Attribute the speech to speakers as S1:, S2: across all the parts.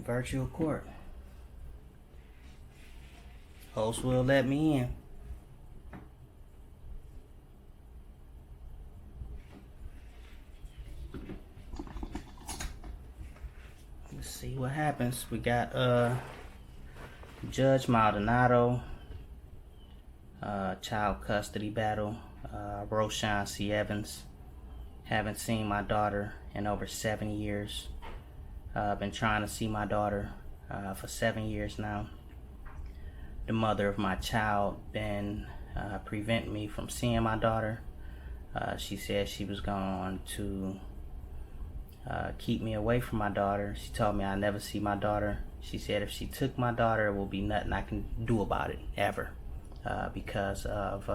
S1: Virtual court. Host will let me in. Let's see what happens. We got Judge Maldonado, child custody battle, Roshan C. Evans. Haven't seen my daughter in over 7 years. Been trying to see my daughter for 7 years now. The mother of my child been preventing me from seeing my daughter. She said she was going to keep me away from my daughter. She told me I'd never see my daughter. She said if she took my daughter, it will be nothing I can do about it, ever. Because of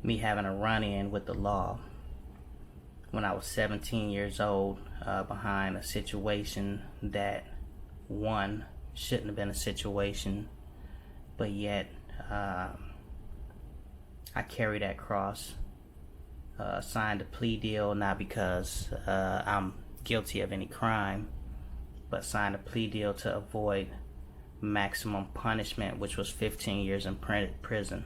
S1: me having a run-in with the law when I was 17 years old, behind a situation that, one, shouldn't have been a situation, but yet I carry that cross. Signed a plea deal, not because I'm guilty of any crime, but signed a plea deal to avoid maximum punishment, which was 15 years in prison.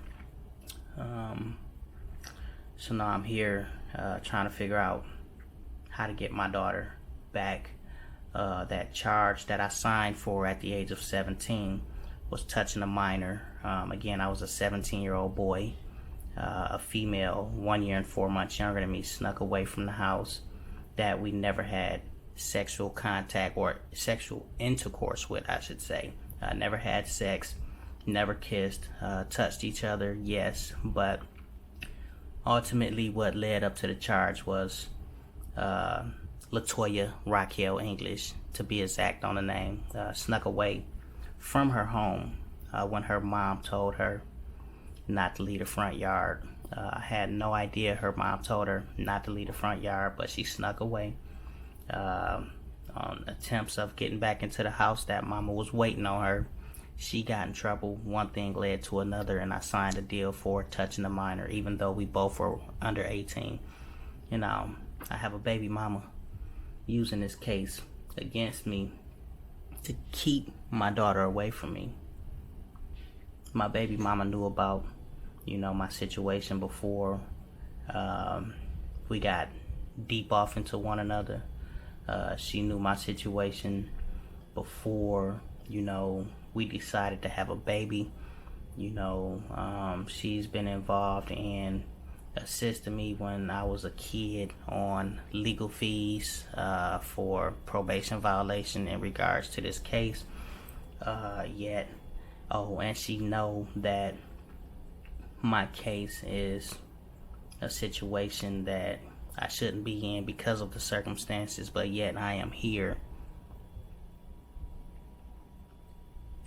S1: So now I'm here trying to figure out how to get my daughter back. That charge that I signed for at the age of 17 was touching a minor. Again, I was a 17-year-old boy. A female 1 year and 4 months younger than me snuck away from the house that we never had sexual contact or sexual intercourse with, I should say. Never had sex, never kissed, touched each other, yes, but ultimately what led up to the charge was Latoya Raquel English, to be exact on the name, snuck away from her home when her mom told her not to leave the front yard. I had no idea her mom told her not to leave the front yard, but she snuck away. On attempts of getting back into the house, that mama was waiting on her. She got in trouble. One thing led to another, and I signed a deal for touching a minor, even though we both were under 18. You know, I have a baby mama using this case against me to keep my daughter away from me. My baby mama knew about, my situation before we got deep off into one another. She knew my situation before, we decided to have a baby. She's been involved in assisting me when I was a kid on legal fees for probation violation in regards to this case. And she know that my case is a situation that I shouldn't be in because of the circumstances, but yet I am here.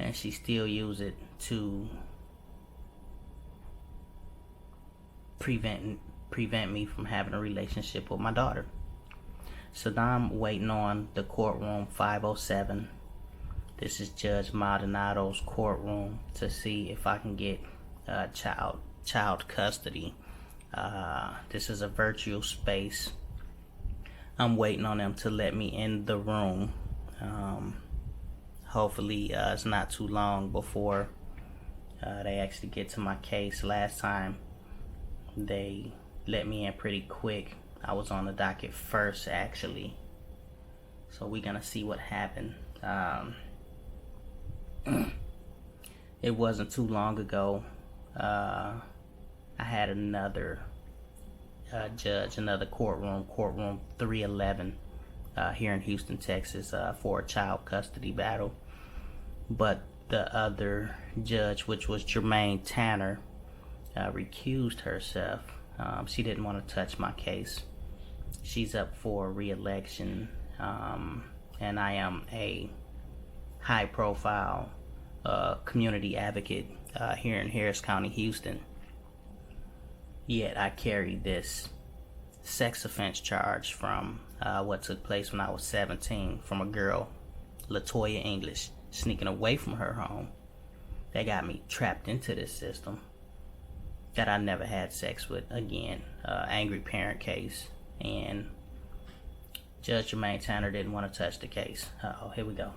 S1: And she still use it to prevent me from having a relationship with my daughter. So now I'm waiting on the courtroom 507. This is Judge Maldonado's courtroom to see if I can get child custody. This is a virtual space. I'm waiting on them to let me in the room. Hopefully it's not too long before they actually get to my case. Last time they let me in pretty quick. I was on the docket first, actually. So we're gonna see what happened. It wasn't too long ago. I had another judge, another courtroom 311 here in Houston, Texas, for a child custody battle. But the other judge, which was Jermaine Tanner, recused herself. She didn't want to touch my case. She's up for re-election, and I am a high-profile community advocate here in Harris County, Houston. Yet I carry this sex offense charge from what took place when I was 17 from a girl, Latoya English, sneaking away from her home. That got me trapped into this system that I never had sex with again. Angry parent case. And Judge Jermaine Tanner didn't want to touch the case. Uh-oh, here we go.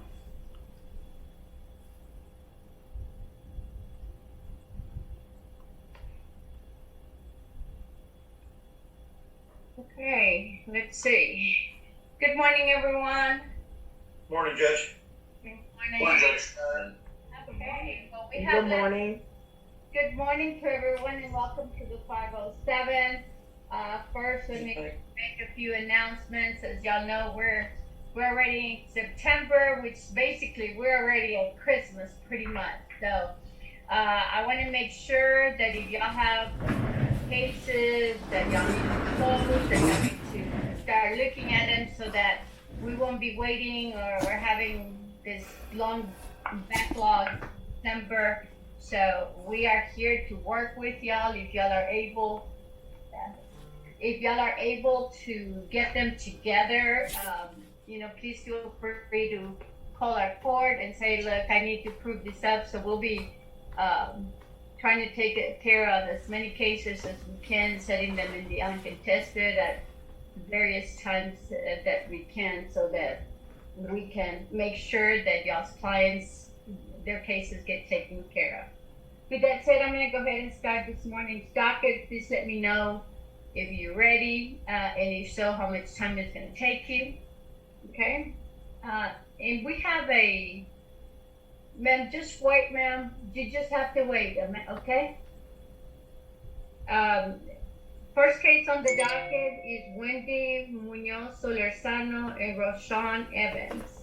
S2: Okay, let's see. Good morning, everyone.
S3: Morning, Judge.
S2: Good
S3: Morning,
S2: morning.
S3: Judge.
S2: Okay, well, we
S4: Good
S2: have
S4: morning.
S2: good morning to everyone and welcome to the 507. First, let me make a few announcements. As y'all know, we're already in September, which basically we're already at Christmas pretty much. So I want to make sure that if y'all have cases that y'all need to close, that y'all need to start looking at them so that we won't be waiting or having this long backlog number. So we are here to work with y'all if y'all are able. If y'all are able to get them together, please feel free to call our court and say, look, I need to prove this up. So we'll be trying to take care of as many cases as we can, setting them in the uncontested at various times that we can, so that we can make sure that y'all's clients, their cases get taken care of. With that said, I'm going to go ahead and start this morning's docket. Please let me know if you're ready, and if so, how much time it's going to take you. Okay? And we have ma'am, just wait, ma'am. You just have to wait, okay? First case on the docket is Wendy Munoz Solorzano and Roshan Evans.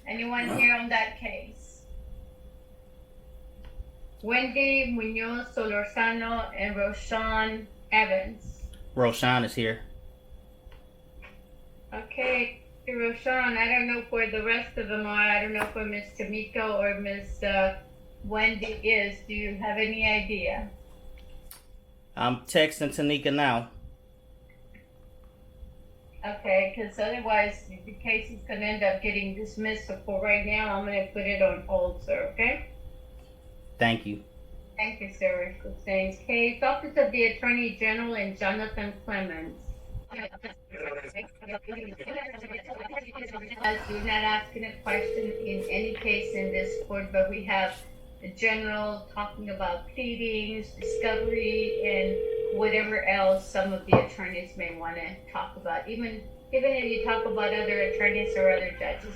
S2: Anyone here on that case? Wendy Munoz Solorzano and Roshan Evans.
S1: Roshan is here.
S2: Okay, Roshan, I don't know where the rest of them are. I don't know where Miss Tamiko or Miss Wendy is. Do you have any idea?
S1: I'm texting Tanika now.
S2: Okay, because otherwise the case is going to end up getting dismissed. So for right now, I'm going to put it on hold, sir, okay?
S1: Thank you.
S2: Thank you, sir. Good things. Case, Office of the Attorney General and Jonathan Clemens. You're not asking a question in any case in this court, but we have the general talking about pleadings, discovery, and whatever else some of the attorneys may want to talk about. Even if you talk about other attorneys or other judges,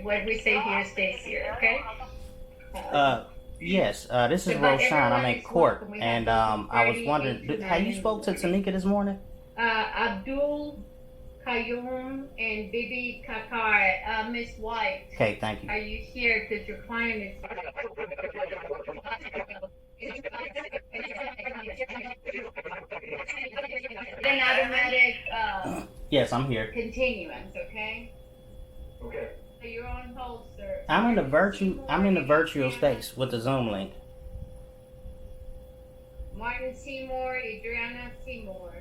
S2: what we say here stays here, okay?
S1: Yes, this is Roshan. I'm in court, and I was wondering, how you spoke to Tanika this morning?
S2: Abdul Qayyum and Bibi Kakar, Miss White.
S1: Okay, thank you.
S2: Are you here? Because your client is. An automatic.
S1: Yes, I'm here.
S2: Continuance, okay?
S3: Okay.
S2: So you're on hold, sir.
S1: I'm in the virtual space with the Zoom link.
S2: Martin Seymour, Adriana Seymour.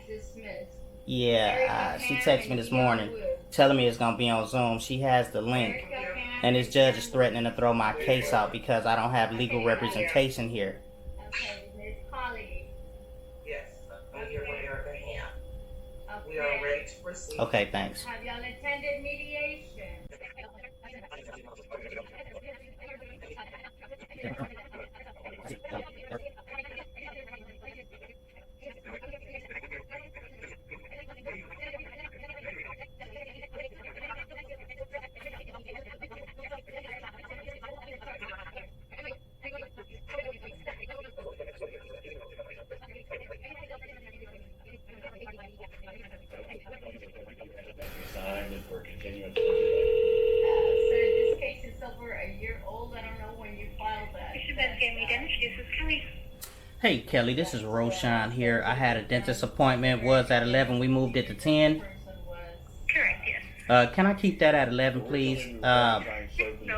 S2: Dismissed.
S1: Yeah, she texted me this morning telling me it's going to be on Zoom. She has the link, and this judge is threatening to throw my case out because I don't have legal representation here.
S2: Okay, Miss Polly.
S4: Yes, I'm here for Erica Ham.
S2: Okay.
S4: We are ready to proceed.
S1: Okay, thanks.
S2: Have y'all attended mediation?
S3: Signed for continuance.
S2: Sir, this case is over a year old. I don't know when you filed that.
S1: Hey, Kelly, this is Roshan here. I had a dentist appointment, was at 11. We moved it to 10.
S5: Correct, yes.
S1: Can I keep that at 11, please?
S5: No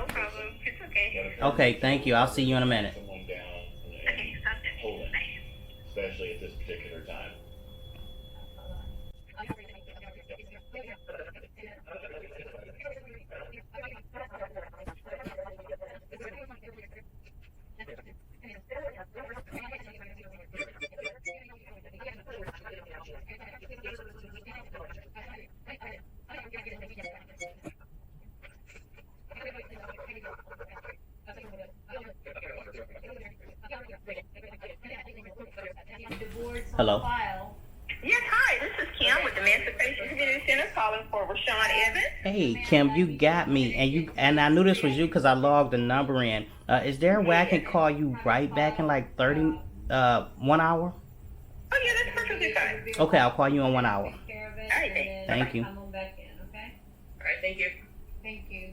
S5: problem. It's okay.
S1: Okay, thank you. I'll see you in a minute.
S3: Someone down
S5: Okay, sounds good.
S3: hold it,
S5: Bye.
S3: especially at this particular time.
S1: Hello.
S2: File.
S5: Yes, hi, this is Kim with the Emancipation Community Center calling for Rashawn Evans.
S1: Hey, Kim, you got me, and I knew this was you because I logged the number in. Is there a way I can call you right back in like 1 hour?
S5: Oh, yeah, that's perfectly fine.
S1: Okay, I'll call you in 1 hour.
S2: Take care of it,
S5: All right,
S2: and then
S1: thank you.
S2: Come on back in, okay?
S4: All right, thank you.
S2: Thank you.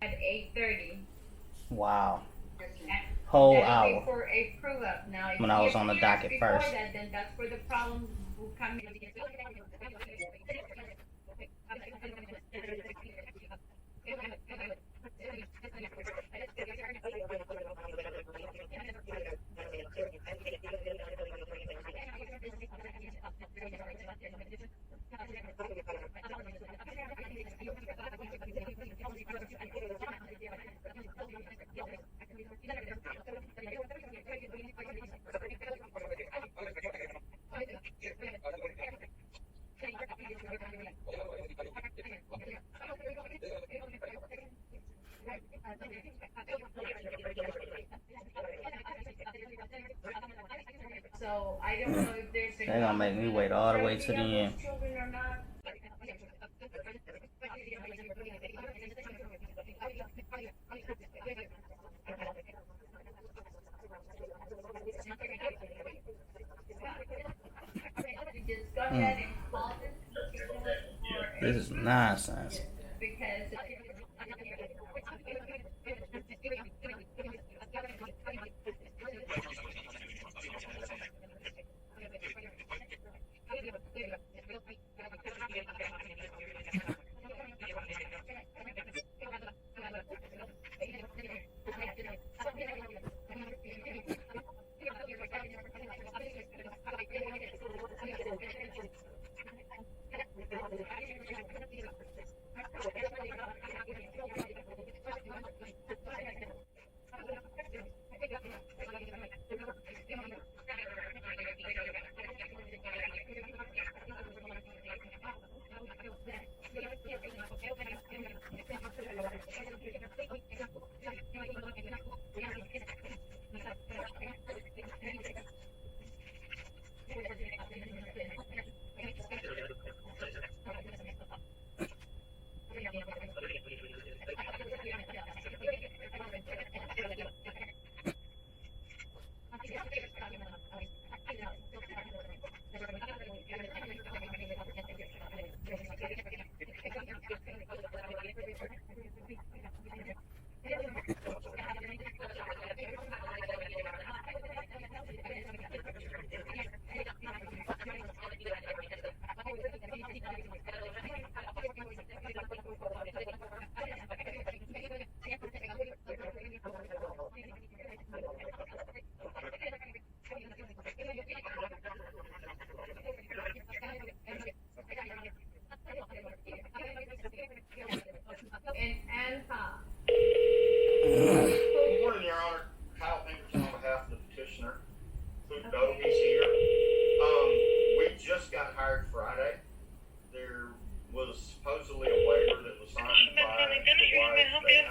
S2: At 8:30.
S1: Wow. Whole
S2: That'll
S1: hour.
S2: be for a prove up. Now, if
S1: When I was
S2: you
S1: on the
S2: appear
S1: docket
S2: before
S1: first.
S2: that, then that's where the problem will come in. So I don't know if there's a.
S1: They're gonna make me wait all the way to the end.
S2: Children or not. Just go ahead and call this
S1: This is nonsense.
S2: because.
S5: may I help you?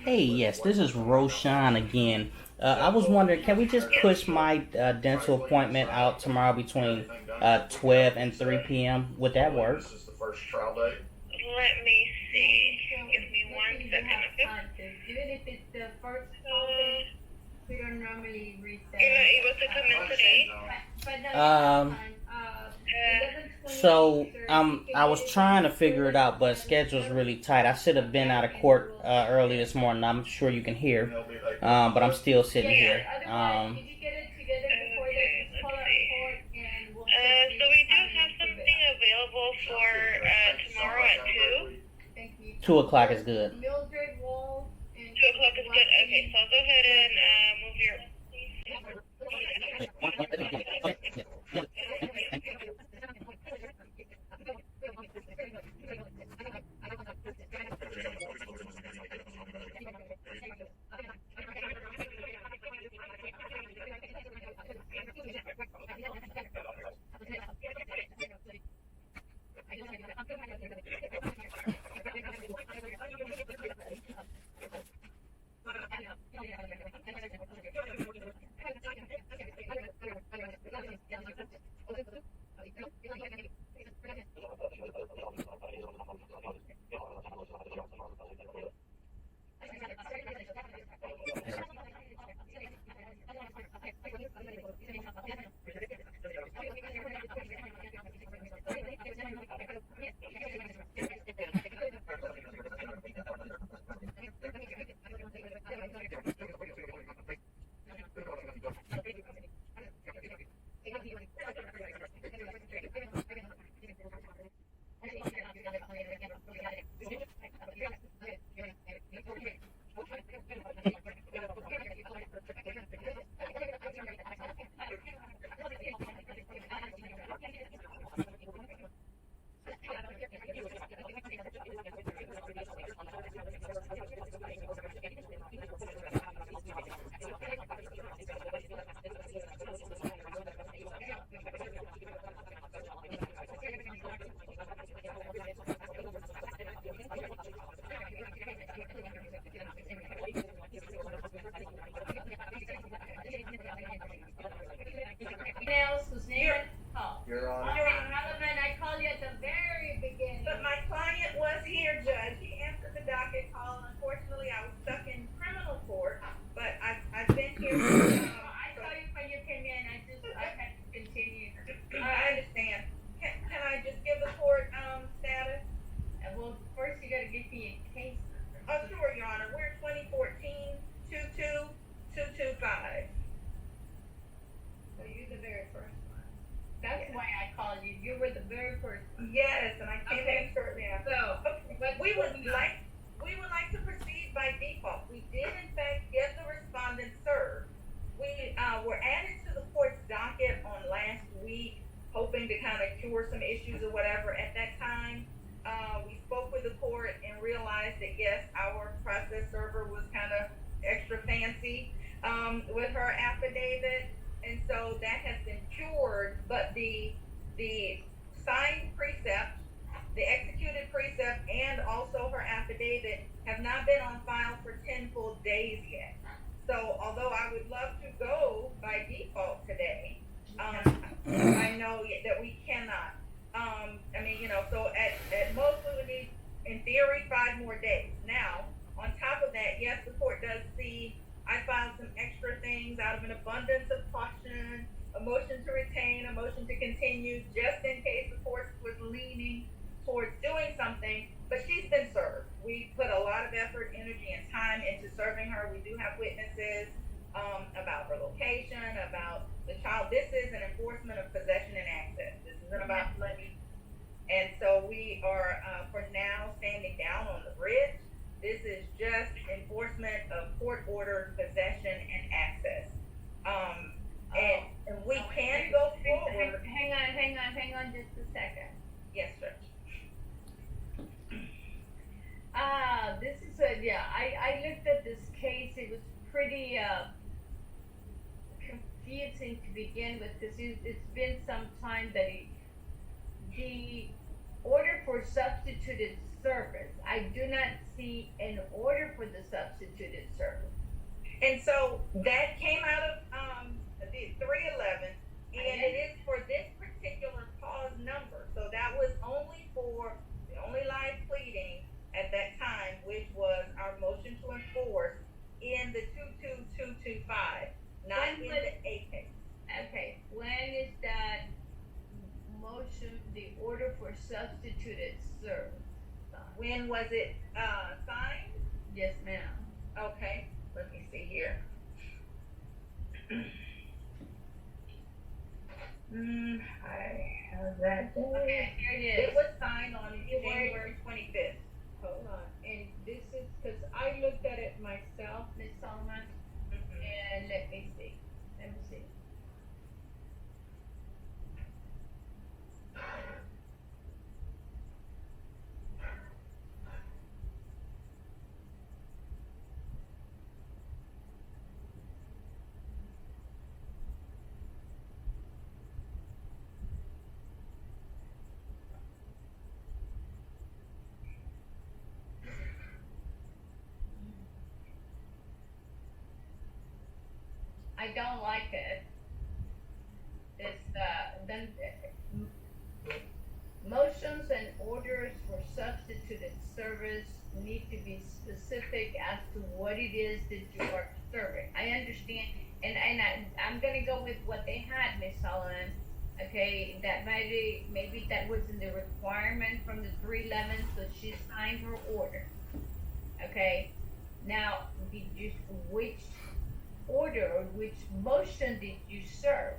S1: Hey, yes, this is Roshan again. I was wondering, can we just push my dental appointment out tomorrow between 12 and 3 p.m.? Would that work?
S3: This is the first trial day.
S5: Let me see. Give me one
S2: You
S5: second,
S2: have
S5: okay?
S2: time to, even if it's the first open, we don't normally reset.
S5: You're not able to come in today?
S2: But no, you
S1: Um,
S2: have time.
S1: So I was trying to figure it out, but schedule's really tight. I should have been out of court early this morning. I'm sure you can hear, but I'm still sitting here.
S2: Otherwise, if you get it together before
S5: Okay,
S2: they call
S5: let's
S2: out
S5: see.
S2: court and we'll
S5: So we do have something available for tomorrow at 2.
S2: Thank you.
S1: 2 o'clock is good.
S2: Mildred Wall and
S5: 2 o'clock is good. Okay, so I'll go ahead and move your.
S2: else whose name I call.
S3: You're on.
S2: Relevant, I called you at the very beginning.
S4: But my client was here, Judge. He answered the docket call. Unfortunately, I was stuck in criminal court, but I've been here.
S2: I saw you when you came in, I had to continue.
S4: I understand. Can I just give the court status?
S2: Well, first you gotta give me a case.
S4: Oh, sure, Your Honor. We're 2014-22225.
S2: So you're the very first one. That's why I called you. You were the very first one.
S4: Yes, and I came
S2: Okay.
S4: in shortly after.
S2: So, but
S4: We would like to proceed by default. We did in fact get the respondent served. We were added to the court's docket on last week, hoping to kind of cure some issues or whatever. At that time, we spoke with the court and realized that yes, our process server was kind of extra fancy with her affidavit, and so that has been cured. But the signed precept, the executed precept, and also her affidavit have not been on file for 10 full days yet. So although I would love to go by default today, I know that we cannot. I mean, so at most we would need, in theory, 5 more days. Now, on top of that, yes, the court does see I filed some extra things out of an abundance of caution, a motion to retain, a motion to continue, just in case the court was leaning towards doing something, but she's been served. We put a lot of effort, energy, and time into serving her. We do have witnesses about her location, about the child. This is an enforcement of possession and access. This isn't about money. And so we are, for now, standing down on the bridge. This is just enforcement of court-ordered possession and access. And we can go forward.
S2: Hang on just a second.
S4: Yes, Judge.
S2: This is I looked at this case. It was pretty confusing to begin with because it's been some time that the order for substituted service. I do not see an order for the substituted service.
S4: And so that came out of, the 311, and it is for this particular cause number. So that was only for the only live pleading at that time, which was our motion to enforce in the 22225, not
S2: When
S4: in
S2: was-
S4: the A case.
S2: Okay, when is that motion, the order for substituted service?
S4: When was it, signed?
S2: Yes, ma'am.
S4: Okay, let me see here. I have that.
S2: Okay, here it
S4: It
S2: is.
S4: was signed on January 25th.
S6: Hold on, and this is, cause I looked at it myself,
S2: Ms. Solomon,
S4: Mm-hmm.
S2: and let me see. Let me see. I don't like it. It's then motions and orders for substituted service need to be specific as to what it is that you are serving. I understand, and I'm gonna go with what they had, Miss Solomon. Okay, that maybe that wasn't the requirement from the 311, so she signed her order. Okay, now which order or which motion did you serve?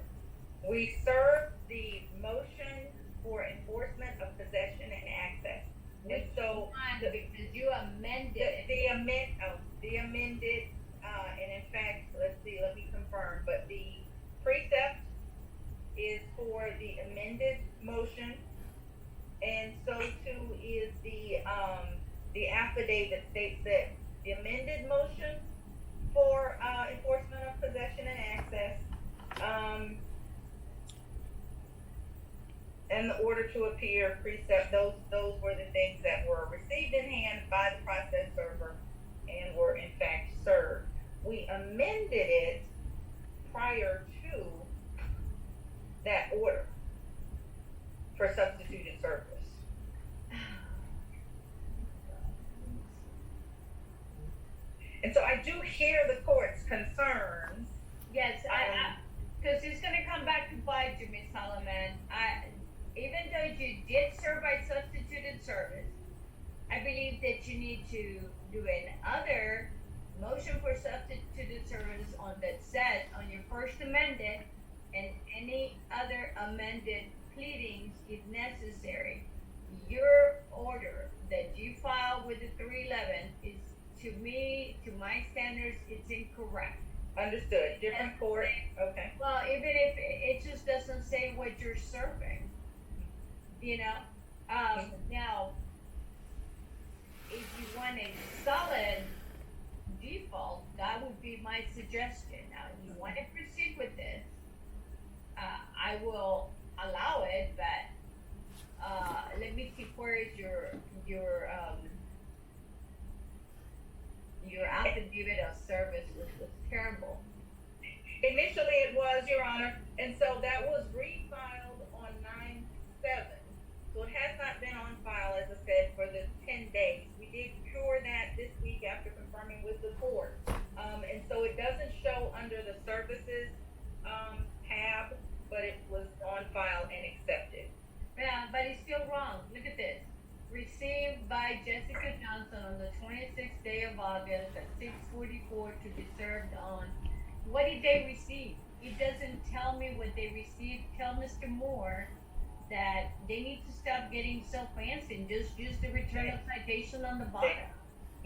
S4: We served the motion for enforcement of possession and access. And so
S2: One, because you amended it.
S4: the amended, and in fact, let me confirm, but the precept is for the amended motion. And so too is the affidavit states that the amended motion for, enforcement of possession and access, and the order to appear precept, those were the things that were received in hand by the process server and were in fact served. We amended it prior to that order for substituted service. And so I do hear the court's concerns.
S2: Yes, because it's gonna come back to bite you, Miss Solomon. Even though you did serve by substituted service, I believe that you need to do another motion for substituted service on that says on your first amended and any other amended pleadings if necessary. Your order that you filed with the 311 is, to me, to my standards, it's incorrect.
S4: Understood. Different court. Okay.
S2: Well, even if it just doesn't say what you're serving, you know. Now, if you want a solid default, that would be my suggestion. Now, if you want to proceed with this, I will allow it, but let me see, where is your affidavit of service was terrible.
S4: Initially it was, Your Honor, and so that was refiled on 9/7. So it has not been on file, as I said, for the 10 days. We did cure that this week after confirming with the court. And so it doesn't show under the services, tab, but it was on file and accepted.
S2: Yeah, but it's still wrong. Look at this. Received by Jessica Johnson on the 26th day of August at 6:44 to be served on. What did they receive? It doesn't tell me what they received. Tell Mr. Moore that they need to stop getting so fancy and just use the return of citation on the bottom.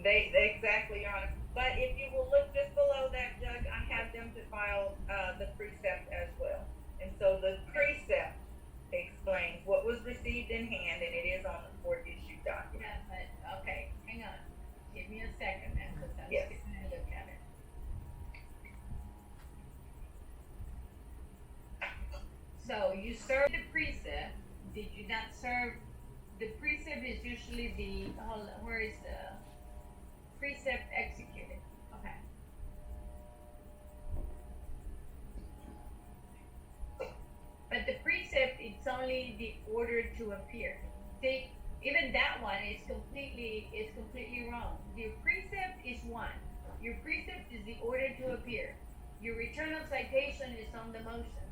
S4: They exactly, Your Honor. But if you will look just below that, Judge, I have them to file, the precept as well. And so the precept explains what was received in hand, and it is on the court issued document.
S2: Yeah, but, okay, hang on. Give me a second, man, because I'm
S4: Yes.
S2: just gonna look at it. So you served the precept, did you not serve the precept is usually where is the precept executed? Okay. But the precept, it's only the order to appear. See, even that one is completely wrong. Your precept is one. Your precept is the order to appear. Your return of citation is on the motion.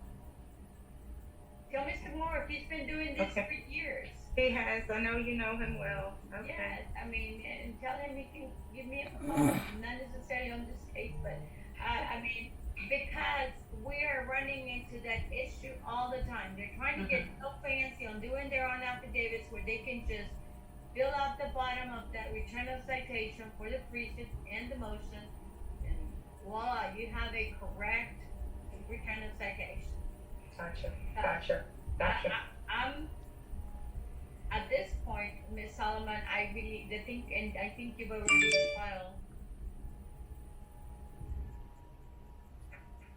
S2: Tell Mr. Moore, he's been doing this
S4: Okay.
S2: for years.
S4: He has, I know you know him well. Okay.
S2: Yes, I mean, and tell him he can give me a call, not necessarily on this case, but I mean, because we are running into that issue all the time. They're trying to get so fancy on doing their own affidavits where they can just fill out the bottom of that return of citation for the precept and the motion, and voila, you have a correct return of citation.
S4: Gotcha.
S2: I'm at this point, Ms. Solomon, I think you've already filed.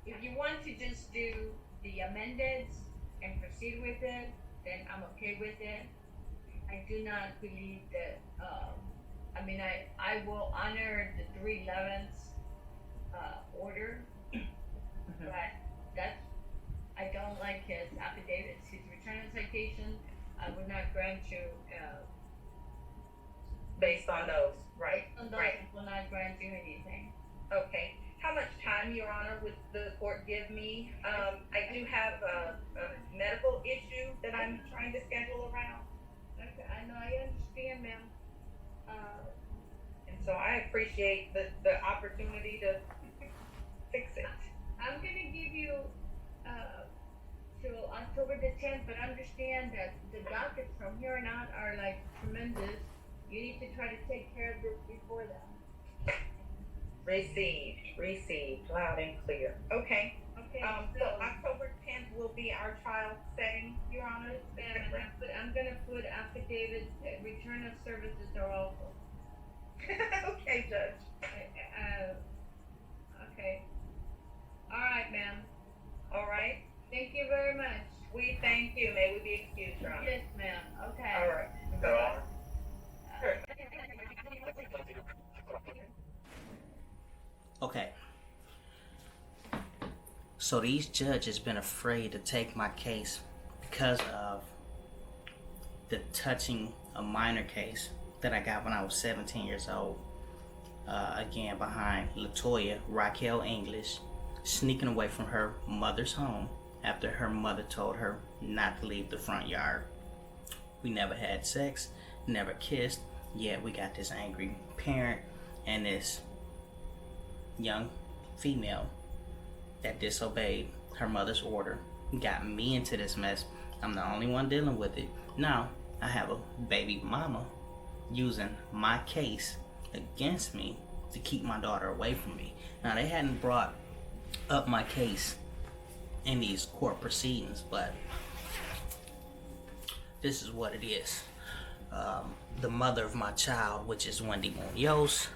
S2: If you want to just do the amended and proceed with it, then I'm okay with it. I do not believe that, I will honor the 3/11 order, but I don't like his affidavits, his return of citation. I would not grant you,
S4: Based on those, right?
S2: on those,
S4: Right.
S2: I will not grant you anything.
S4: Okay. How much time, Your Honor, would the court give me? I do have a medical issue that I'm trying to schedule around.
S2: Okay, I know, I understand, ma'am.
S4: And so I appreciate the opportunity to fix it.
S2: I'm gonna give you, till October the 10th, but understand that the dockets from here on out are like tremendous. You need to try to take care of this before that.
S4: Received, loud and clear. Okay.
S2: Okay,
S4: So October 10th will be our trial setting, Your Honor.
S2: ma'am, I'm gonna put affidavits, return of services are also.
S4: Okay, Judge.
S2: Okay. All right, ma'am.
S4: All right.
S2: Thank you very much.
S4: We thank you. May we be excused, Your Honor.
S2: Yes, ma'am. Okay.
S4: All right.
S3: Your Honor.
S4: Sure.
S1: Okay. So these judges been afraid to take my case because of the touching a minor case that I got when I was 17 years old. Again, behind Latoya Raquel English, sneaking away from her mother's home after her mother told her not to leave the front yard. We never had sex, never kissed, yet we got this angry parent and this young female that disobeyed her mother's order, got me into this mess. I'm the only one dealing with it. Now I have a baby mama using my case against me to keep my daughter away from me. Now they hadn't brought up my case in these court proceedings, but this is what it is. The mother of my child, which is Wendy Munoz,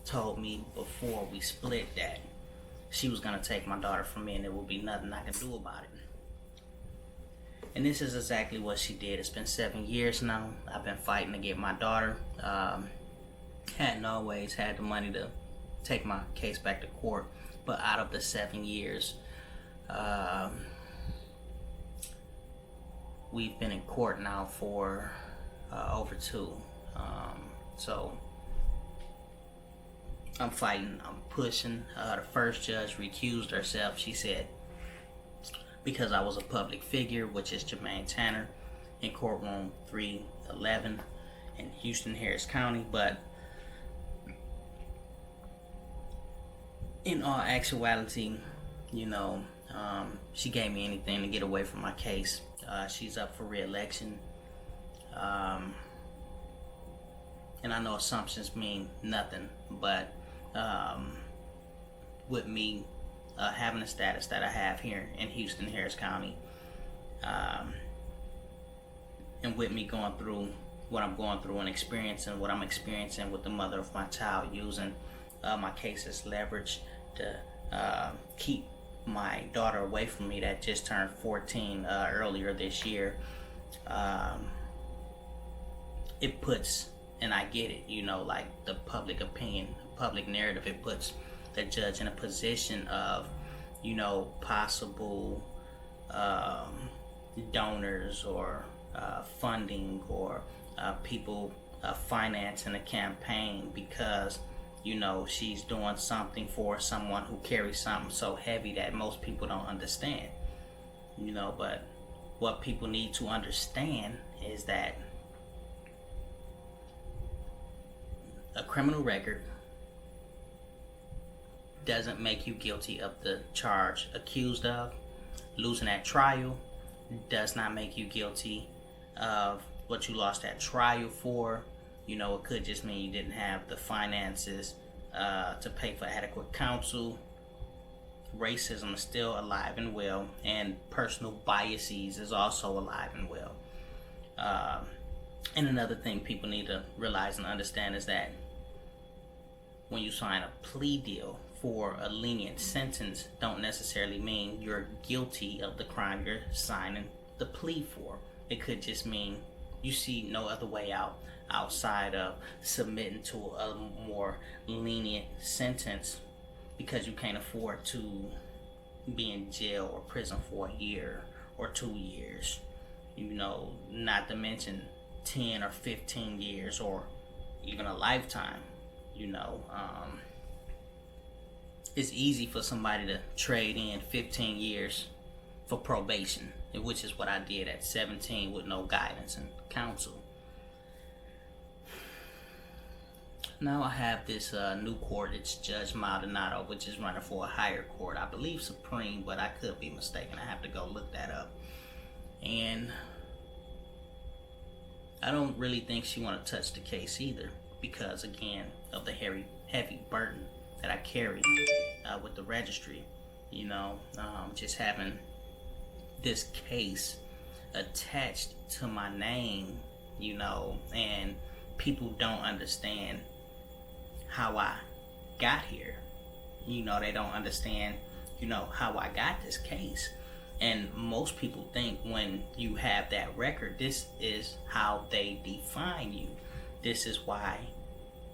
S1: told me before we split that she was gonna take my daughter from me and there will be nothing I can do about it. And this is exactly what she did. It's been 7 years now. I've been fighting to get my daughter. Hadn't always had the money to take my case back to court, but out of the 7 years, we've been in court now for over 2. So I'm fighting, I'm pushing. The first judge recused herself. She said because I was a public figure, which is Jermaine Tanner, in courtroom 311 in Houston, Harris County. But in all actuality, she gave me anything to get away from my case. She's up for re-election. And I know assumptions mean nothing, but with me having the status that I have here in Houston, Harris County, and with me going through what I'm going through and experiencing what I'm experiencing with the mother of my child, using my case as leverage to keep my daughter away from me that just turned 14 earlier this year. it puts, and I get it, like the public opinion, public narrative, it puts the judge in a position of, possible donors or funding or people financing a campaign because she's doing something for someone who carries something so heavy that most people don't understand. But what people need to understand is that a criminal record doesn't make you guilty of the charge accused of. Losing at trial does not make you guilty of what you lost at trial for. It could just mean you didn't have the finances to pay for adequate counsel. Racism is still alive and well, and personal biases is also alive and well. And another thing people need to realize and understand is that when you sign a plea deal for a lenient sentence, don't necessarily mean you're guilty of the crime you're signing the plea for. It could just mean you see no other way out outside of submitting to a more lenient sentence because you can't afford to be in jail or prison for a year or 2 years, not to mention 10 or 15 years or even a lifetime. It's easy for somebody to trade in 15 years for probation, which is what I did at 17 with no guidance and counsel. Now I have this new court. It's Judge Maldonado, which is running for a higher court. I believe Supreme, but I could be mistaken. I have to go look that up. And I don't really think she want to touch the case either because, again, of the heavy burden that I carry with the registry. Just having this case attached to my name, and people don't understand how I got here. They don't understand, how I got this case. And most people think when you have that record, this is how they define you. This is why,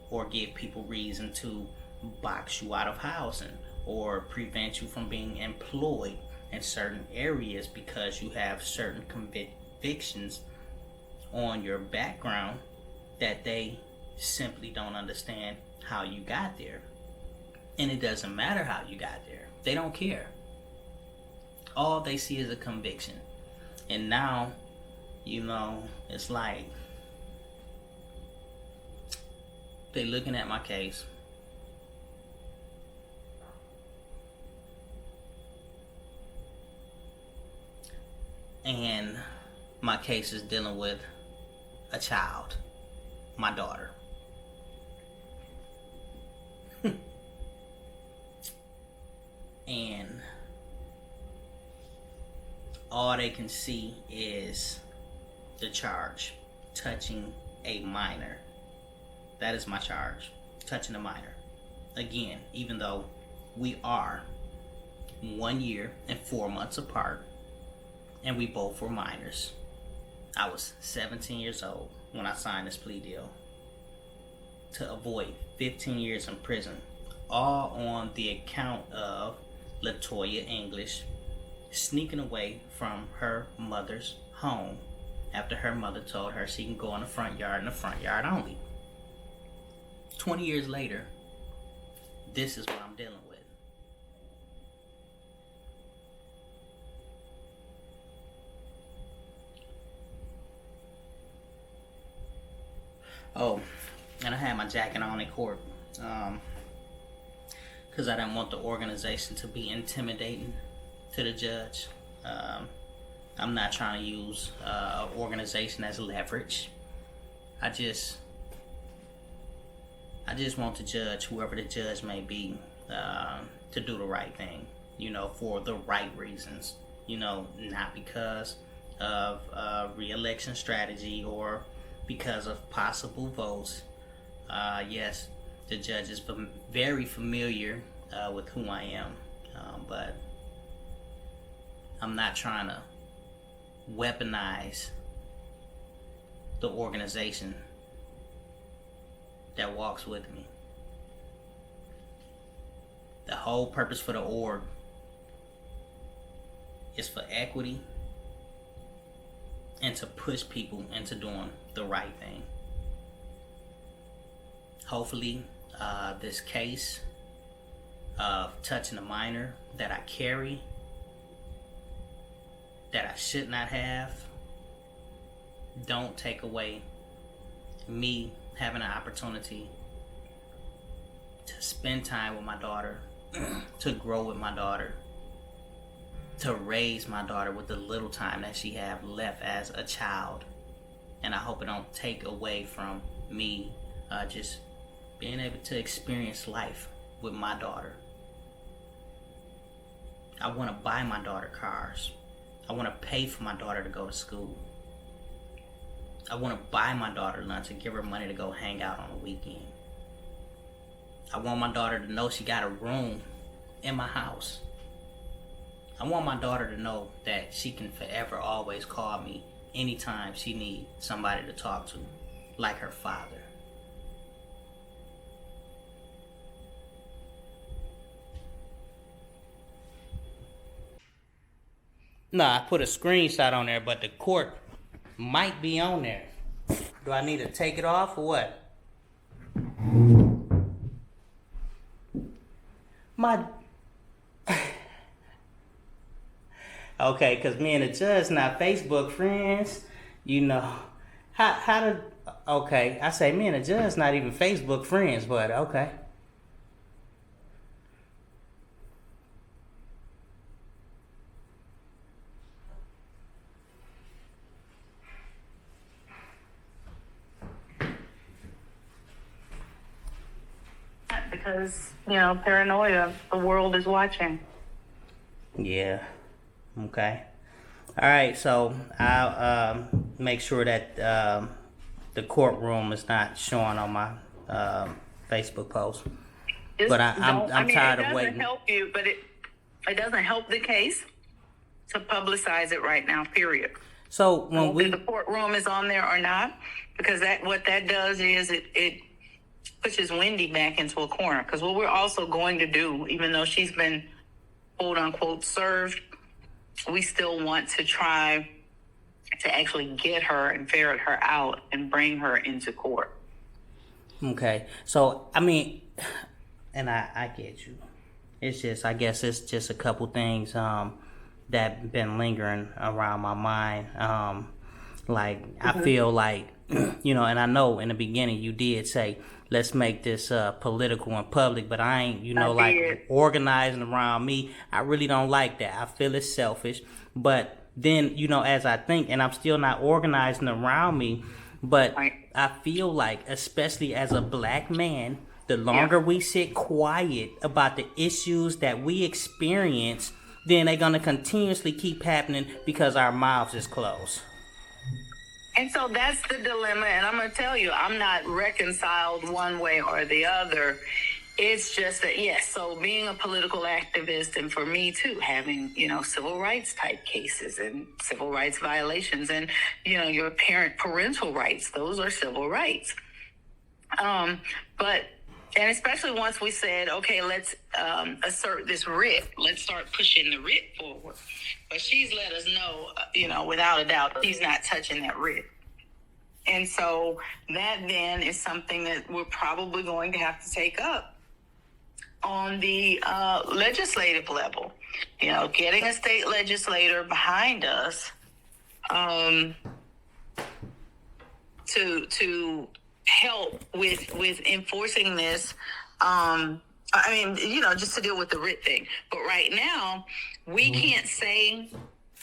S1: or give people reason to box you out of housing or prevent you from being employed in certain areas because you have certain convictions on your background that they simply don't understand how you got there. And it doesn't matter how you got there. They don't care. All they see is a conviction. And now, it's like they looking at my case. And my case is dealing with a child, my daughter. And all they can see is the charge, touching a minor. That is my charge, touching a minor. Again, even though we are 1 year and 4 months apart, and we both were minors. I was 17 years old when I signed this plea deal to avoid 15 years in prison, all on the account of Latoya English sneaking away from her mother's home after her mother told her she can go in the front yard and the front yard only. 20 years later, this is what I'm dealing with. Oh, and I had my jacket on in court because I didn't want the organization to be intimidating to the judge. I'm not trying to use organization as leverage. I just want the judge, whoever the judge may be, to do the right thing, for the right reasons, not because of re-election strategy or because of possible votes. Yes, the judge is very familiar with who I am, but I'm not trying to weaponize the organization that walks with me. The whole purpose for the org is for equity and to push people into doing the right thing. Hopefully, this case of touching a minor that I carry, that I should not have, don't take away me having an opportunity to spend time with my daughter, to grow with my daughter, to raise my daughter with the little time that she have left as a child. And I hope it don't take away from me just being able to experience life with my daughter. I want to buy my daughter cars. I want to pay for my daughter to go to school. I want to buy my daughter lunch and give her money to go hang out on the weekend. I want my daughter to know she got a room in my house. I want my daughter to know that she can forever always call me anytime she needs somebody to talk to, like her father. No, I put a screenshot on there, but the court might be on there. Do I need to take it off or what? My... Okay, because me and the judge not Facebook friends, you know. How did... Okay, I say me and the judge not even Facebook friends, but okay.
S5: Because, you know, paranoia, the world is watching.
S1: Yeah. Okay. All right. So I'll make sure that the courtroom is not showing on my Facebook post. But I'm tired of waiting.
S5: It doesn't help you, but it doesn't help the case to publicize it right now. Period.
S1: So when
S5: the courtroom is on there or not, because what that does is it pushes Wendy back into a corner. Because what we're also going to do, even though she's been quote unquote served, we still want to try to actually get her and ferret her out and bring her into court.
S1: Okay. So, I mean, and I get you. It's just, I guess it's just a couple things that been lingering around my mind. I feel like, you know, and I know in the beginning you did say, let's make this political and public, but I ain't, you know, organizing around me. I really don't like that. I feel it's selfish. But then, you know, as I think, and I'm still not organizing around me, but I feel like, especially as a black man, the longer we sit quiet about the issues that we experience, then they're going to continuously keep happening because our mouths is closed.
S5: And so that's the dilemma. And I'm going to tell you, I'm not reconciled one way or the other. It's just that, yes, so being a political activist, and for me too, having, you know, civil rights type cases and civil rights violations and, you know, your parental rights, those are civil rights. And especially once we said, okay, let's assert this writ. Let's start pushing the writ forward. But she's let us know, you know, without a doubt, she's not touching that writ. And so that then is something that we're probably going to have to take up on the legislative level. You know, getting a state legislator behind us to help with enforcing this. I mean, you know, just to deal with the writ thing. But right now, we can't say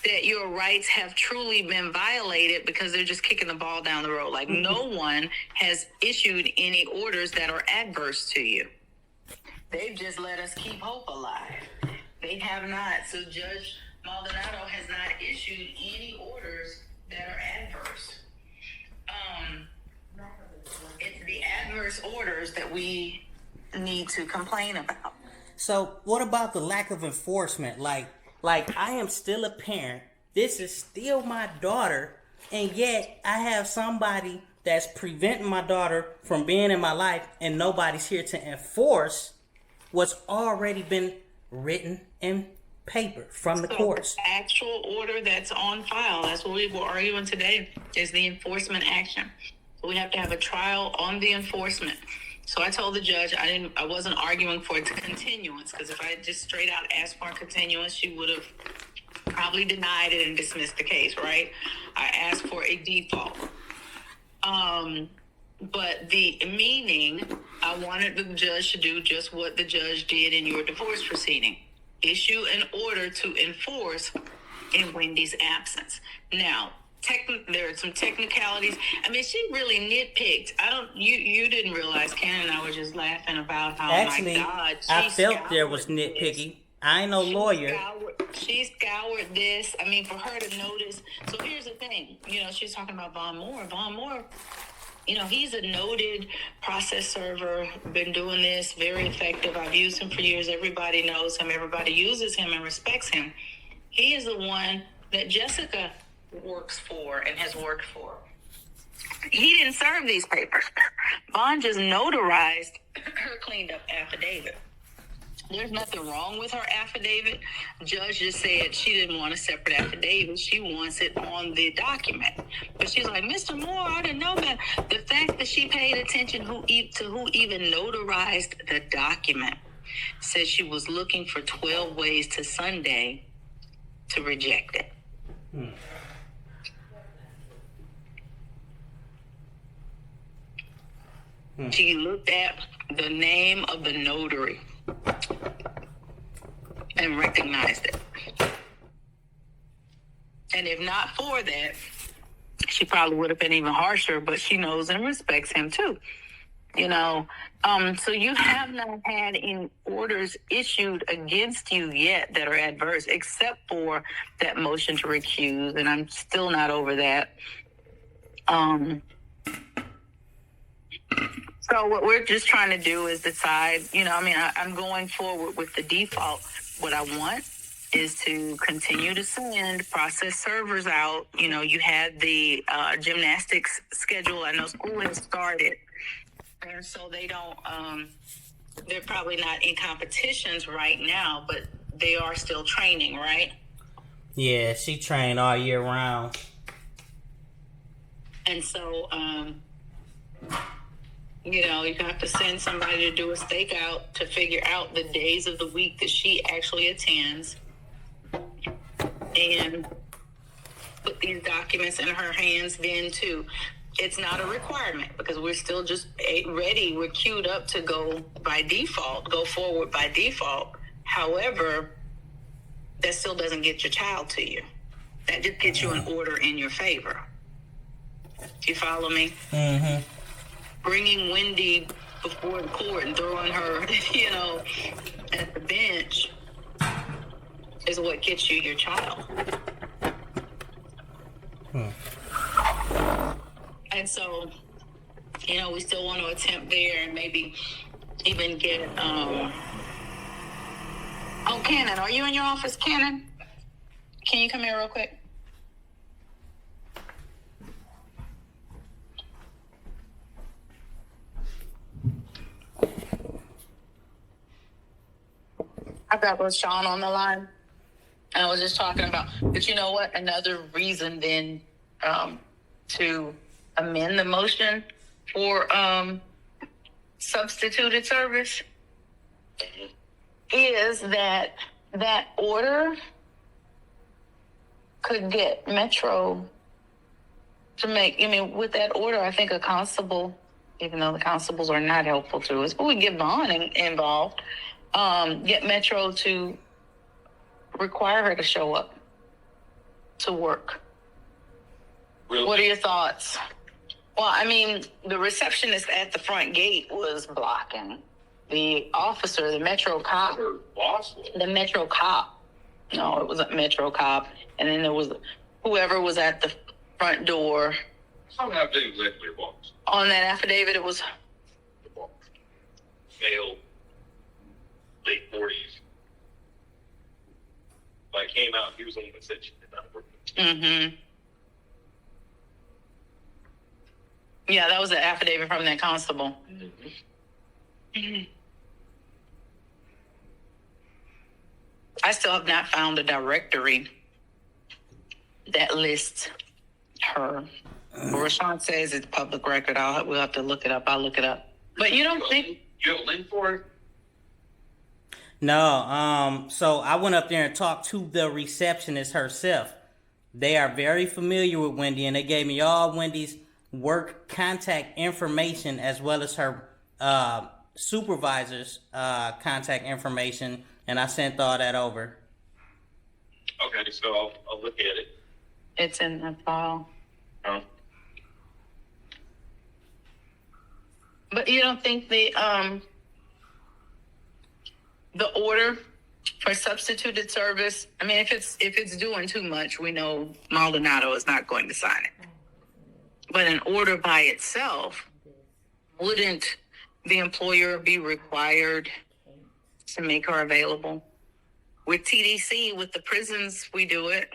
S5: that your rights have truly been violated because they're just kicking the ball down the road. Like, no one has issued any orders that are adverse to you. They've just let us keep hope alive. They have not. So Judge Maldonado has not issued any orders that are adverse. It's the adverse orders that we need to complain about.
S1: So what about the lack of enforcement? Like I am still a parent. This is still my daughter. And yet I have somebody that's preventing my daughter from being in my life, and nobody's here to enforce what's already been written in paper from the courts.
S5: The actual order that's on file, that's what we were arguing today, is the enforcement action. So we have to have a trial on the enforcement. So I told the judge I wasn't arguing for a continuance, because if I had just straight out asked for a continuance, she would have probably denied it and dismissed the case, right? I asked for a default. But the meaning, I wanted the judge to do just what the judge did in your divorce proceeding. Issue an order to enforce in Wendy's absence. Now, there are some technicalities. I mean, she really nitpicked. You didn't realize, Ken and I were just laughing about how,
S1: Actually,
S5: my God,
S1: I felt there was nitpicky. I ain't no lawyer.
S5: She scoured this. I mean, for her to notice. So here's the thing. She was talking about Von Moore. Von Moore, he's a noted process server, been doing this, very effective. I've used him for years. Everybody knows him. Everybody uses him and respects him. He is the one that Jessica works for and has worked for. He didn't serve these papers. Von just notarized her cleaned up affidavit. There's nothing wrong with her affidavit. Judge just said she didn't want a separate affidavit. She wants it on the document. But she's like, Mr. Moore, I didn't know that. The fact that she paid attention to who even notarized the document says she was looking for 12 ways to Sunday to reject it. She looked at the name of the notary and recognized it. And if not for that, she probably would have been even harsher, but she knows and respects him too. So you have not had any orders issued against you yet that are adverse, except for that motion to recuse, and I'm still not over that. So what we're just trying to do is decide, I'm going forward with the default. What I want is to continue to send process servers out. You had the gymnastics schedule. I know school has started. And so they don't, they're probably not in competitions right now, but they are still training, right?
S1: Yeah, she trained all year round.
S5: And so, you have to send somebody to do a stakeout to figure out the days of the week that she actually attends and put these documents in her hands then too. It's not a requirement because we're still just ready. We're queued up to go forward by default. However, that still doesn't get your child to you. That just gets you an order in your favor. Do you follow me?
S1: Mm-hmm.
S5: Bringing Wendy before the court and throwing her, at the bench is what gets you your child. And so, we still want to attempt there and maybe even get, Cannon, are you in your office, Cannon? Can you come here real quick? I've got Rashawn on the line. And I was just talking about, but you know what? Another reason then to amend the motion for substituted service is that order could get Metro to make, with that order, I think a constable, even though the constables are not helpful to us, but we get Vaughn involved, get Metro to require her to show up to work.
S3: Really?
S5: What are your thoughts? Well, the receptionist at the front gate was blocking. The officer, the Metro cop. The Metro cop. No, it wasn't Metro cop. And then there was whoever was at the front door.
S3: Some have to do with box.
S5: On that affidavit, it was
S3: Male, late 40s. When I came out, he was the one that said she did not work.
S5: Yeah, that was the affidavit from that constable. I still have not found a directory that lists her. Rashawn says it's public record. We'll have to look it up. I'll look it up. But you don't think
S3: You have a link for it?
S1: No, so I went up there and talked to the receptionist herself. They are very familiar with Wendy, and they gave me all Wendy's work contact information as well as her supervisor's contact information, and I sent all that over.
S3: Okay, so I'll look at it.
S5: it's in the file?
S3: Oh.
S5: But you don't think the order for substituted service, I mean, if it's doing too much, we know Maldonado is not going to sign it. But an order by itself, wouldn't the employer be required to make her available? With TDC, with the prisons, we do it.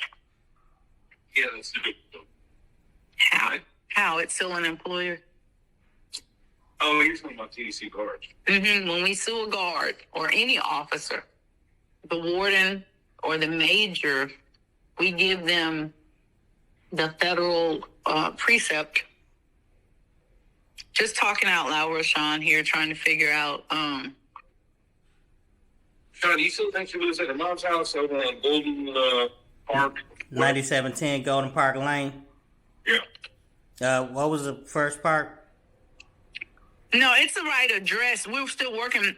S3: Yeah, that's it.
S5: How? It's still an employer.
S3: Oh, you're talking about TDC guards.
S5: When we sue a guard or any officer, the warden or the major, we give them the federal precept. Just talking out loud, Rashawn, here trying to figure out.
S3: John, you still think she lives at her mom's house over on Golden Park?
S1: 9710 Golden Park Lane.
S3: Yeah.
S1: What was the first part?
S5: No, it's the right address. We're still working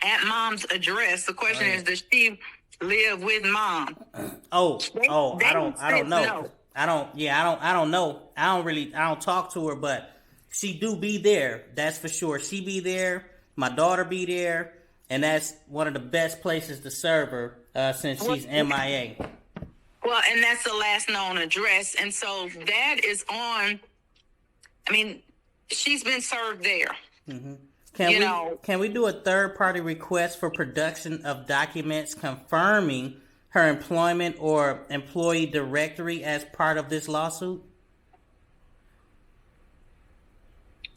S5: at mom's address. The question is, does she live with mom?
S1: I don't know.
S5: No.
S1: I don't know. I don't talk to her, but she do be there. That's for sure. She be there. My daughter be there. And that's one of the best places to serve her since she's MIA.
S5: Well, and that's the last known address. And so that is on, I mean, she's been served there.
S1: Mm-hmm. Can we do a third-party request for production of documents confirming her employment or employee directory as part of this lawsuit?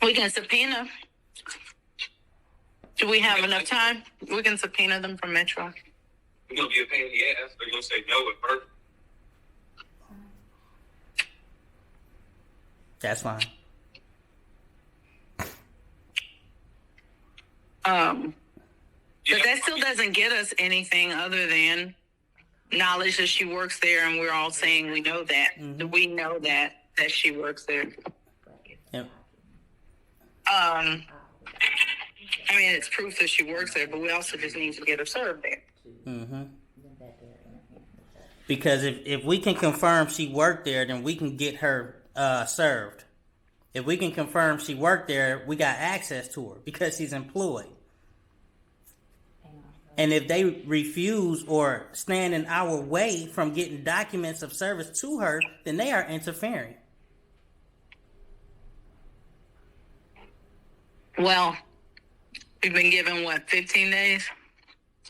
S5: We can subpoena. Do we have enough time? We can subpoena them from Metro.
S3: It's going to be a pain in the ass. They're going to say no at first.
S1: That's fine.
S5: But that still doesn't get us anything other than knowledge that she works there, and we're all saying we know that.
S1: Mm-hmm.
S5: We know that she works there.
S1: Yep.
S5: I mean, it's proof that she works there, but we also just need to get her served there.
S1: Mm-hmm. Because if we can confirm she worked there, then we can get her served. If we can confirm she worked there, we got access to her because she's employed. And if they refuse or stand in our way from getting documents of service to her, then they are interfering.
S5: Well, we've been given 15 days?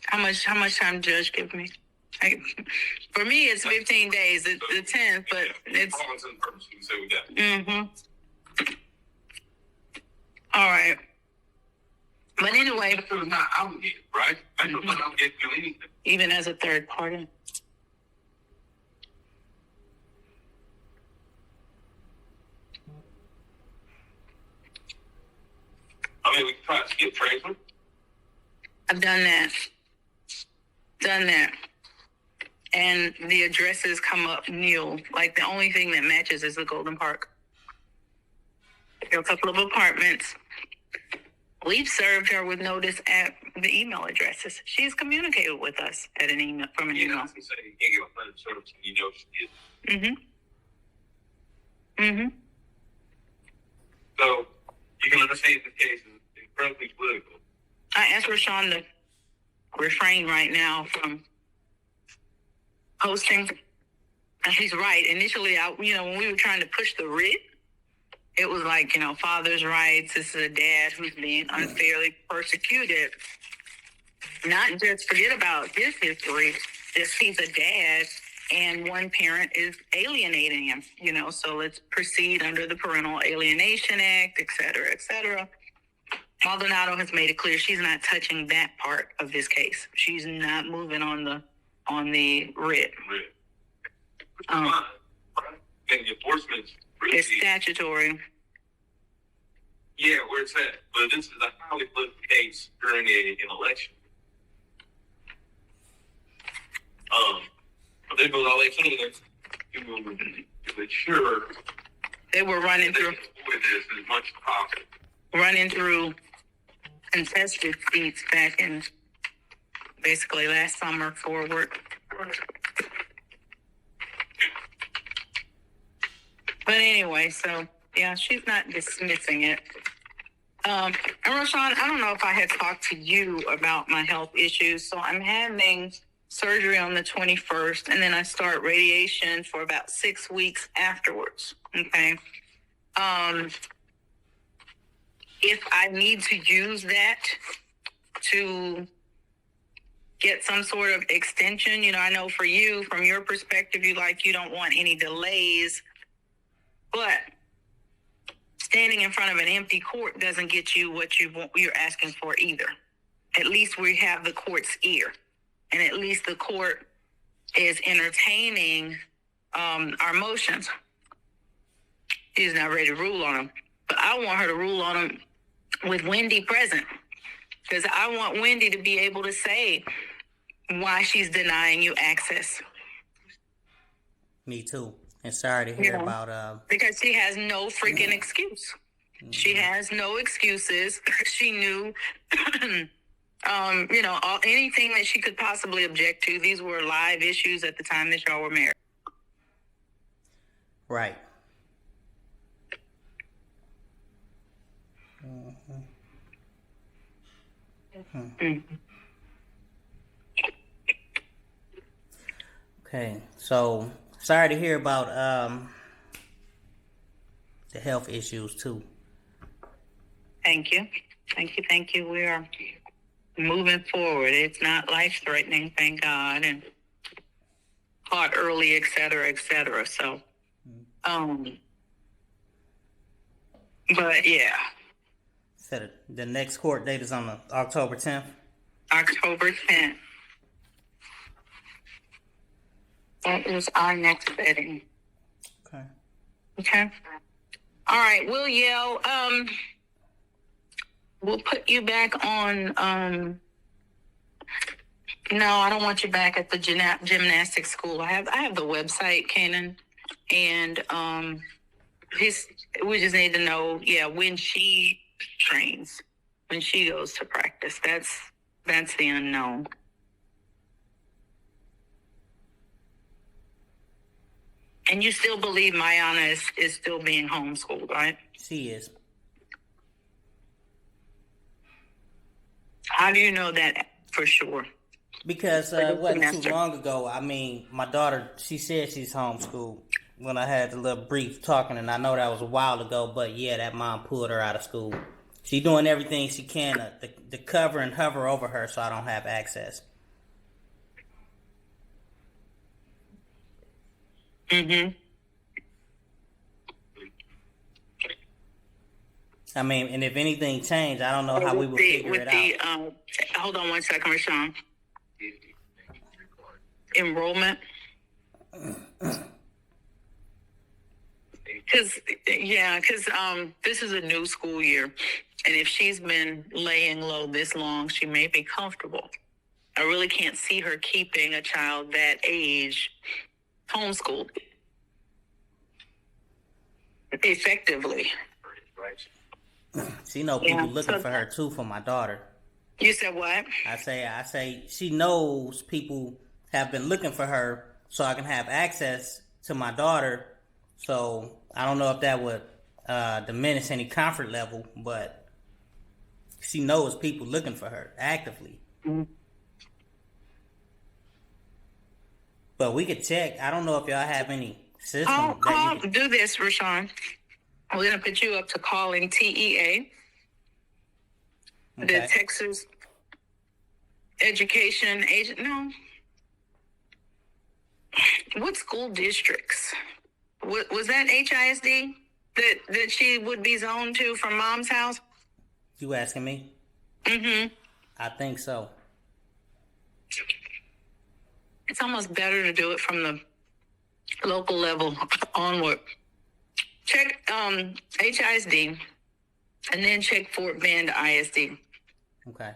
S5: How much time Judge give me? For me, it's 15 days. It's the 10th, but it's. All right. But anyway,
S3: It's not obligated, right? I don't think I'm getting anything.
S5: even as a third party.
S3: I mean, we can try to skip Franklin.
S5: I've done that. And the addresses come up new. Like the only thing that matches is the Golden Park. There are a couple of apartments. We've served her with notice at the email addresses. She's communicated with us at an email from an
S3: You know,
S5: email.
S3: I can say you can't get a funded service and you know she is. So you can understand this case is incredibly political.
S5: I asked Rashawn to refrain right now from posting. And he's right. Initially, when we were trying to push the writ, it was like, father's rights. This is a dad who's being unfairly persecuted. Not just forget about his history. Just he's a dad and one parent is alienating him, so let's proceed under the Parental Alienation Act, et cetera, et cetera. Maldonado has made it clear she's not touching that part of this case. She's not moving on the writ.
S3: And the enforcement
S5: It's statutory.
S3: yeah, where it's at. But this is a highly political case during an election. But there goes all they saying is to ensure
S5: They were running
S3: they
S5: through
S3: can avoid this as much as possible.
S5: contested seats back in basically last summer forward. But anyway, so yeah, she's not dismissing it. And Rashawn, I don't know if I had talked to you about my health issues. So I'm having surgery on the 21st, and then I start radiation for about 6 weeks afterwards. Okay. If I need to use that to get some sort of extension, I know for you, from your perspective, you don't want any delays, but standing in front of an empty court doesn't get you what you're asking for either. At least we have the court's ear, and at least the court is entertaining our motions. She's not ready to rule on them, but I want her to rule on them with Wendy present, because I want Wendy to be able to say why she's denying you access.
S1: Me too. And sorry to hear about
S5: Because she has no freaking excuse. She has no excuses. She knew, anything that she could possibly object to. These were live issues at the time that y'all were married.
S1: right. Okay, so sorry to hear about the health issues too.
S5: Thank you. We are moving forward. It's not life-threatening, thank God, and caught early, et cetera, et cetera. So, but yeah,
S1: Said the next court date is on October 10th.
S5: October 10th. That is our next setting.
S1: Okay.
S5: Okay. All right. We'll yell. We'll put you back on. No, I don't want you back at the gymnastics school. I have the website, Kanan, and we just need to know, when she trains, when she goes to practice. That's the unknown. And you still believe Mayana is still being homeschooled, right?
S1: She is.
S5: How do you know that for sure?
S1: Because it wasn't too long ago. I mean, my daughter, she said she's homeschooled when I had the little brief talking, and I know that was a while ago, but yeah, that mom pulled her out of school. She doing everything she can to cover and hover over her so I don't have access.
S5: Mm-hmm.
S1: I mean, and if anything changed, I don't know how we would figure it out.
S5: Hold on one second, Rashawn. Enrollment. Because this is a new school year, and if she's been laying low this long, she may be comfortable. I really can't see her keeping a child that age homeschooled effectively.
S1: She know people looking for her too for my daughter.
S5: You said what?
S1: I say she knows people have been looking for her so I can have access to my daughter. So I don't know if that would diminish any comfort level, but she knows people looking for her actively. Mm-hmm. But we could check. I don't know if y'all have any system.
S5: Do this, Rashawn. We're going to put you up to calling TEA, the Texas Education Agent. No. what school districts? Was that HISD that she would be zoned to from mom's house?
S1: You asking me?
S5: Mm-hmm.
S1: I think so.
S5: It's almost better to do it from the local level onward. Check HISD and then check Fort Bend ISD
S1: Okay.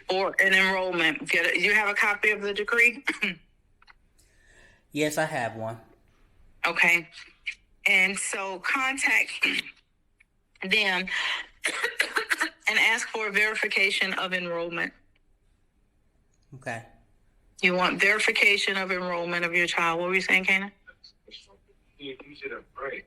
S5: for an enrollment. You have a copy of the decree?
S1: Yes, I have one.
S5: Okay. And so contact them and ask for a verification of enrollment.
S1: Okay.
S5: You want verification of enrollment of your child. What were you saying, Kana?
S3: You should have prayed.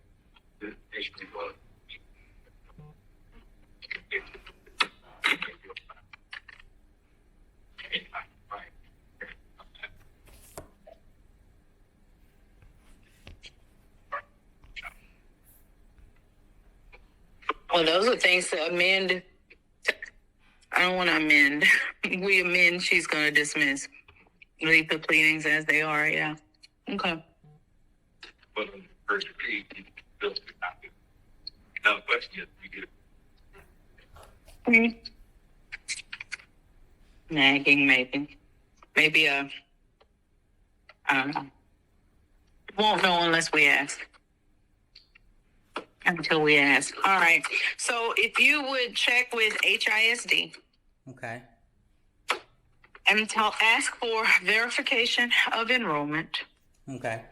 S5: Well, those are things to amend. I don't want to amend. We amend, she's going to dismiss. Leave the pleadings as they are, yeah. Okay.
S3: But on the first page, you built it out. Now the question is, you get
S5: Nagging, maybe. Maybe I don't know. Won't know unless we ask. Until we ask. All right. So if you would check with HISD
S1: Okay.
S5: and ask for verification of enrollment.
S1: Okay.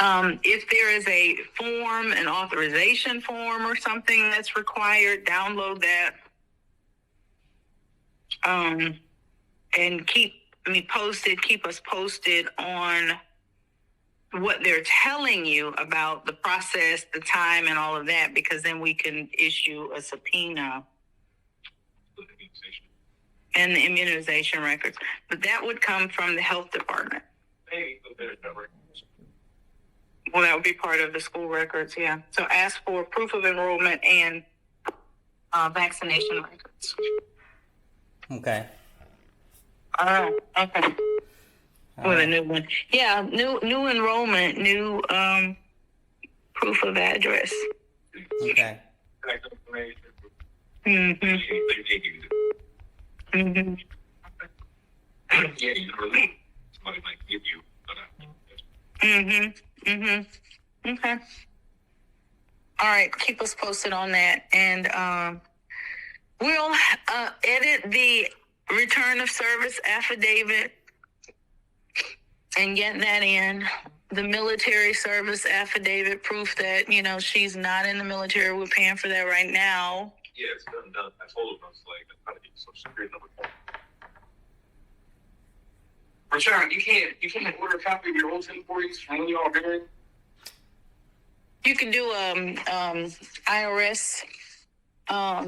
S5: If there is a form, an authorization form or something that's required, download that. And keep us posted on what they're telling you about the process, the time, and all of that, because then we can issue a subpoena and the immunization records. But that would come from the health department. Well, that would be part of the school records, yeah. So ask for proof of enrollment and vaccination records.
S1: Okay.
S5: Okay. With a new one. Yeah, new enrollment, new proof of address.
S1: Okay.
S5: Mm-hmm. Mm-hmm.
S3: Yeah, you know, somebody might give you.
S5: Mm-hmm. Mm-hmm. Okay. All right, keep us posted on that. And we'll edit the return of service affidavit and get that in. The military service affidavit, proof that, she's not in the military. We're paying for that right now.
S3: Yeah, it's done. I told him, I was like, I'm trying to get some security number. Rashawn, you can't order a copy of your old 1040s from when you all married?
S5: You can do IRS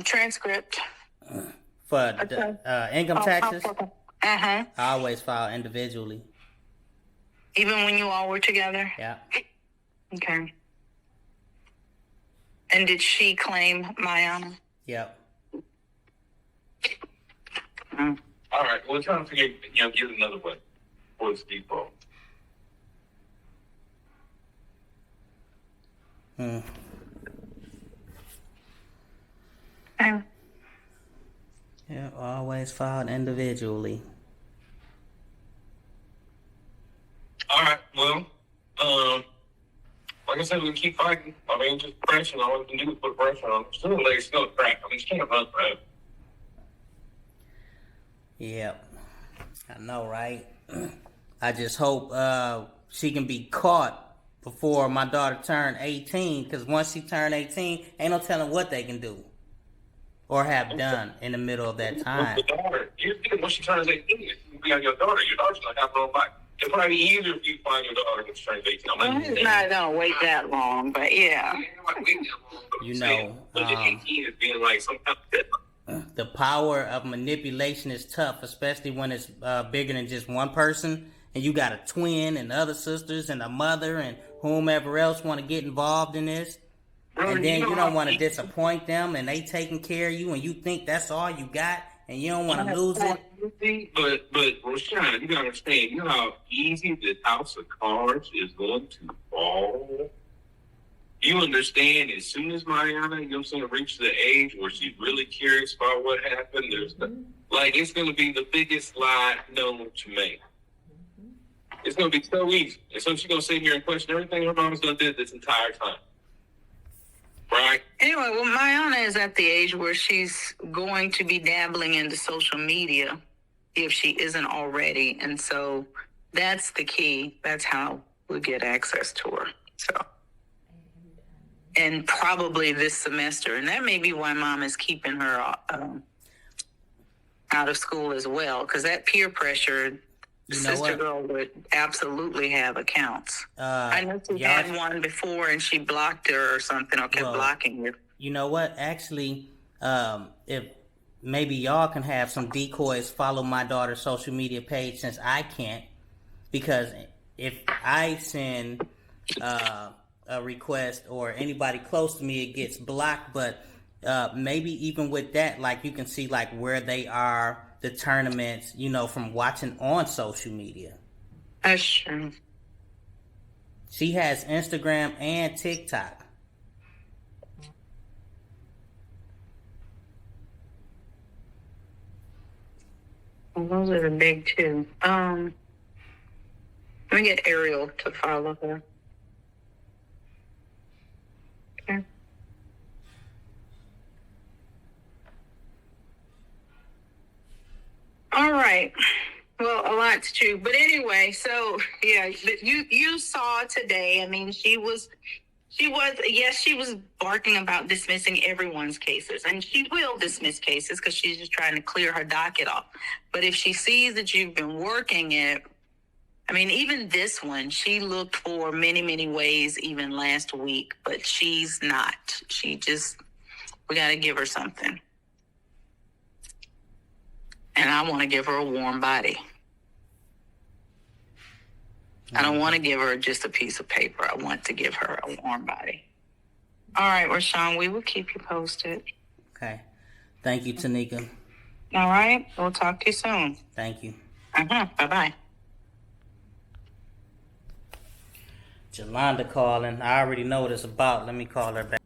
S5: transcript.
S1: For the, income taxes,
S5: Uh-huh.
S1: I always file individually.
S5: Even when you all were together?
S1: Yeah.
S5: Okay. And did she claim Mayana?
S1: Yep.
S5: Mm.
S3: All right. Well, trying to figure, get another one for this depot.
S1: Hmm.
S5: Okay.
S1: Yeah, always filed individually.
S3: All right. Well, like I said, we can keep fighting. I mean, just pressure. All we can do is put pressure on. Sooner or later, it's gonna crack. I mean, it's can't run forever.
S1: Yep. I know, right? I just hope she can be caught before my daughter turned 18, because once she turned 18, ain't no telling what they can do or have done in the middle of that time.
S3: Your daughter, once she turns 18, it's gonna be on your daughter. Your daughter's gonna have her own life. It'll probably be easier if you find your daughter when she turns 18.
S5: Well, it's not going to wait that long, but yeah.
S1: You know,
S3: but 18 is being like some kind of
S1: the power of manipulation is tough, especially when it's bigger than just one person, and you got a twin and other sisters and a mother and whomever else want to get involved in this. And then you don't want to disappoint them, and they taking care of you, and you think that's all you got, and you don't want to lose it.
S3: But Rashawn, you gotta understand, you know how easy this house of cards is going to fall. You understand, as soon as Mariana, you know what I'm saying, reaches the age where she's really curious about what happened, it's gonna be the biggest lie known to man. It's gonna be so easy. And so she's gonna sit here and question everything her mom's done did this entire time. Right?
S5: Anyway, well, Mayana is at the age where she's going to be dabbling into social media if she isn't already. And so that's the key. That's how we get access to her. So, and probably this semester. And that may be why mom is keeping her out of school as well. Because that peer pressure, sister girl would absolutely have accounts. I know she had one before and she blocked her or something, or kept blocking her.
S1: You know what? Actually, if maybe y'all can have some decoys follow my daughter's social media page, since I can't, because if I send a request or anybody close to me, it gets blocked. But maybe even with that, like, you can see like where they are, the tournaments, you know, from watching on social media.
S5: That's true.
S1: She has Instagram and TikTok.
S5: Well, those are the big two. Let me get Ariel to follow her. Okay. All right. Well, a lot to chew. But anyway, so yeah, you saw today. I mean, she was barking about dismissing everyone's cases, and she will dismiss cases because she's just trying to clear her docket off. But if she sees that you've been working it, I mean, even this one, she looked for many, many ways even last week, but she's not. We got to give her something. And I want to give her a warm body. I don't want to give her just a piece of paper. I want to give her a warm body. All right, Rashawn, we will keep you posted.
S1: Okay. Thank you, Tanika.
S5: All right. We'll talk to you soon.
S1: Thank you.
S5: Bye-bye.
S1: Jolanda calling. I already know what it's about. Let me call her back.